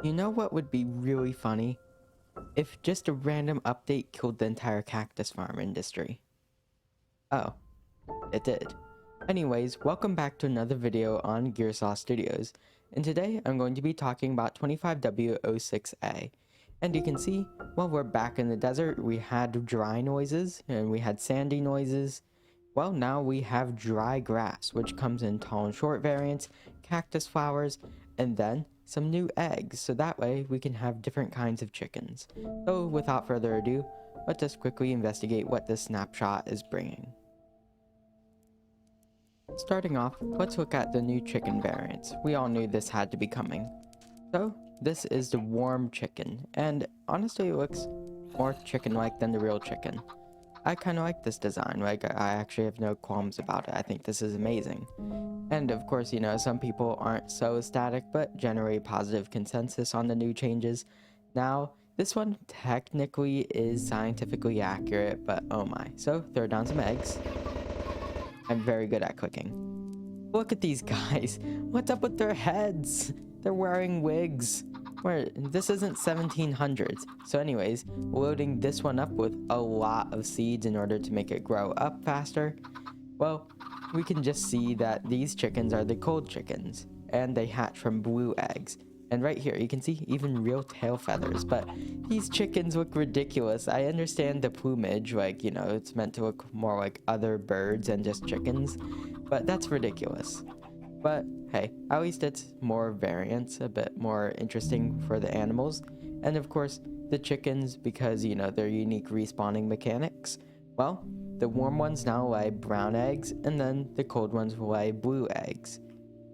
You know what would be really funny? If just a random update killed the entire cactus farm industry. Oh, it did. Anyways, welcome back to another video on Gearsaw Studios, and today I'm going to be talking about 25w06a. And you can see, well, we're back in the desert. We had dry noises, and we had sandy noises. Well, now we have dry grass, which comes in tall and short variants, cactus flowers, and then some new eggs, so that way we can have different kinds of chickens. So without further ado, let's just quickly investigate what this snapshot is bringing. Starting off, let's look at the new chicken variants. We all knew this had to be coming. So, this is the warm chicken, and honestly it looks more chicken-like than the real chicken. I kind of like this design, like I actually have no qualms about it. I think this is amazing. And of course, you know, some people aren't so ecstatic, but generate positive consensus on the new changes. Now, this one technically is scientifically accurate, but oh my. So, throw down some eggs. I'm very good at cooking. Look at these guys. What's up with their heads? They're wearing wigs. This isn't 1700s. So anyways, loading this one up with a lot of seeds in order to make it grow up faster. Well, we can just see that these chickens are the cold chickens, and they hatch from blue eggs. And right here, you can see even real tail feathers, but these chickens look ridiculous. I understand the plumage, like, you know, it's meant to look more like other birds and just chickens, but that's ridiculous. But hey, at least it's more variance, a bit more interesting for the animals. And of course, the chickens, because, you know, their unique respawning mechanics, well, the warm ones now lay brown eggs, and then the cold ones will lay blue eggs.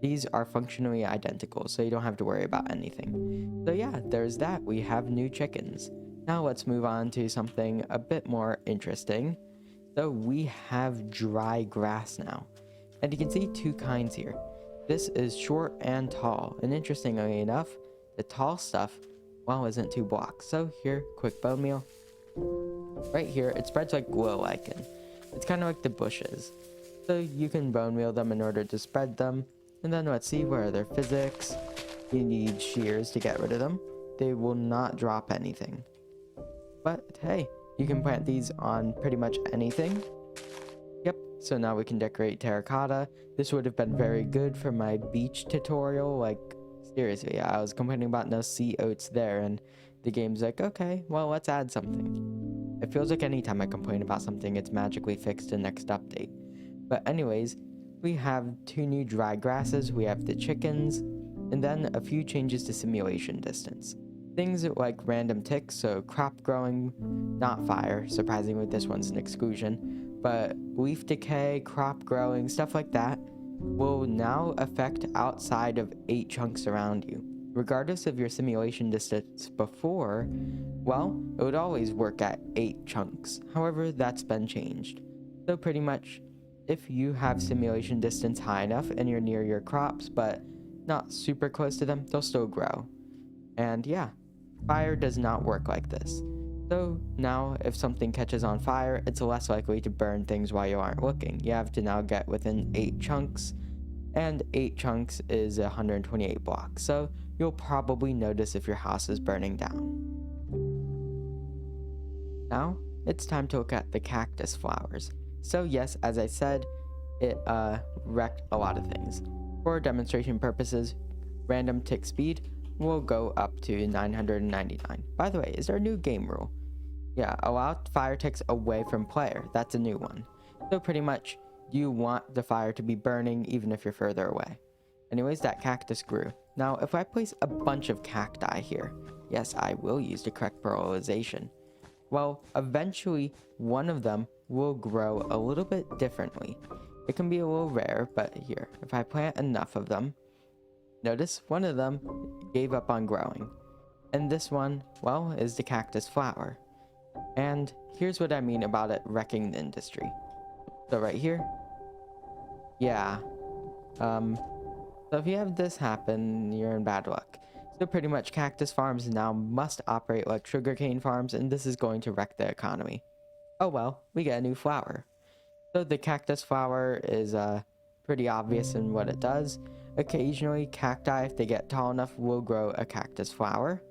These are functionally identical, so you don't have to worry about anything. So yeah, there's that. We have new chickens. Now let's move on to something a bit more interesting. So we have dry grass now. And you can see two kinds here. This is short and tall. And interestingly enough, the tall stuff, well, isn't 2 blocks. So here, quick bone meal. Right here, it spreads like glow lichen. It's kind of like the bushes. So you can bone meal them in order to spread them. And then let's see, where are their physics? You need shears to get rid of them. They will not drop anything. But hey, you can plant these on pretty much anything. Yep, so now we can decorate terracotta. This would have been very good for my beach tutorial. Like, seriously, I was complaining about no sea oats there, and the game's like, okay, well, let's add something. It feels like anytime I complain about something, it's magically fixed in next update. But anyways, we have 2 new dry grasses, we have the chickens, and then a few changes to simulation distance. Things like random ticks, so crop growing, not fire, surprisingly this one's an exclusion, but leaf decay, crop growing, stuff like that, will now affect outside of 8 chunks around you. Regardless of your simulation distance before, well, it would always work at 8 chunks. However, that's been changed. So pretty much, if you have simulation distance high enough and you're near your crops, but not super close to them, they'll still grow. And yeah, fire does not work like this. So now, if something catches on fire, it's less likely to burn things while you aren't looking. You have to now get within 8 chunks, and 8 chunks is 128 blocks. So you'll probably notice if your house is burning down. Now, it's time to look at the cactus flowers. So yes, as I said, it wrecked a lot of things. For demonstration purposes, random tick speed will go up to 999. By the way, is there a new game rule? Yeah, allow fire ticks away from player. That's a new one. So pretty much, you want the fire to be burning even if you're further away. Anyways, that cactus grew. Now, if I place a bunch of cacti here, yes, I will use the correct pluralization. Well, eventually, one of them will grow a little bit differently. It can be a little rare, but here, if I plant enough of them, notice one of them gave up on growing. And this one, well, is the cactus flower. And here's what I mean about it wrecking the industry. So right here, yeah, so if you have this happen, you're in bad luck. So pretty much cactus farms now must operate like sugarcane farms, and this is going to wreck the economy. Oh well, we get a new flower. So the cactus flower is pretty obvious in what it does, Occasionally, cacti, if they get tall enough, will grow a cactus flower.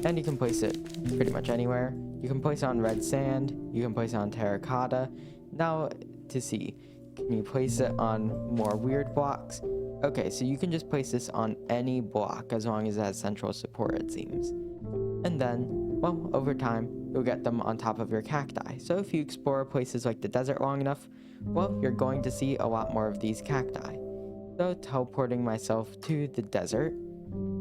And you can place it pretty much anywhere. You can place it on red sand. You can place it on terracotta. Now, to see, can you place it on more weird blocks? Okay, so you can just place this on any block as long as it has central support, it seems. And then, well, over time, you'll get them on top of your cacti. So if you explore places like the desert long enough, well, you're going to see a lot more of these cacti. So teleporting myself to the desert.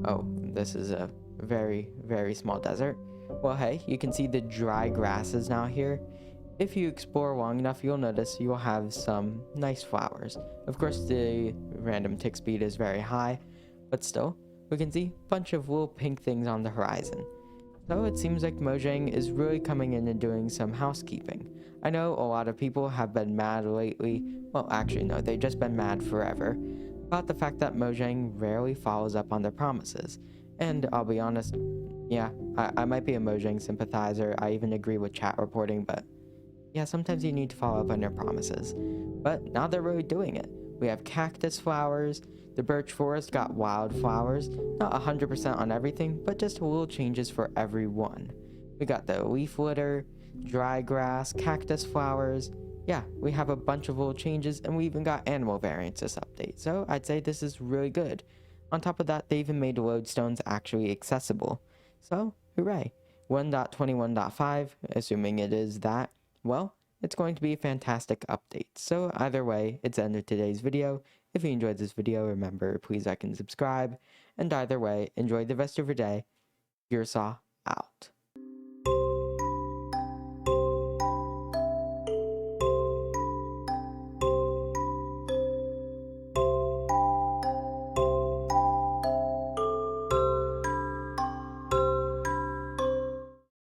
Oh, this is a very, very small desert. Well, hey, you can see the dry grasses now here. If you explore long enough, you'll notice you'll have some nice flowers. Of course, the random tick speed is very high, but still, we can see a bunch of little pink things on the horizon. So it seems like Mojang is really coming in and doing some housekeeping. I know a lot of people have been mad lately, well actually no, they've just been mad forever, about the fact that Mojang rarely follows up on their promises. And I'll be honest, yeah, I might be a Mojang sympathizer, I even agree with chat reporting, but yeah, sometimes you need to follow up on your promises. But now they're really doing it. We have cactus flowers, the birch forest got wildflowers, not 100% on everything, but just little changes for every one. We got the leaf litter, dry grass, cactus flowers. Yeah, we have a bunch of little changes, and we even got animal variants this update, so I'd say this is really good. On top of that, they even made lodestones actually accessible. So, hooray. 1.21.5, assuming it is that, well, it's going to be a fantastic update. So either way, it's the end of today's video. If you enjoyed this video, remember, please like and subscribe. And either way, enjoy the rest of your day. Gearsaw out.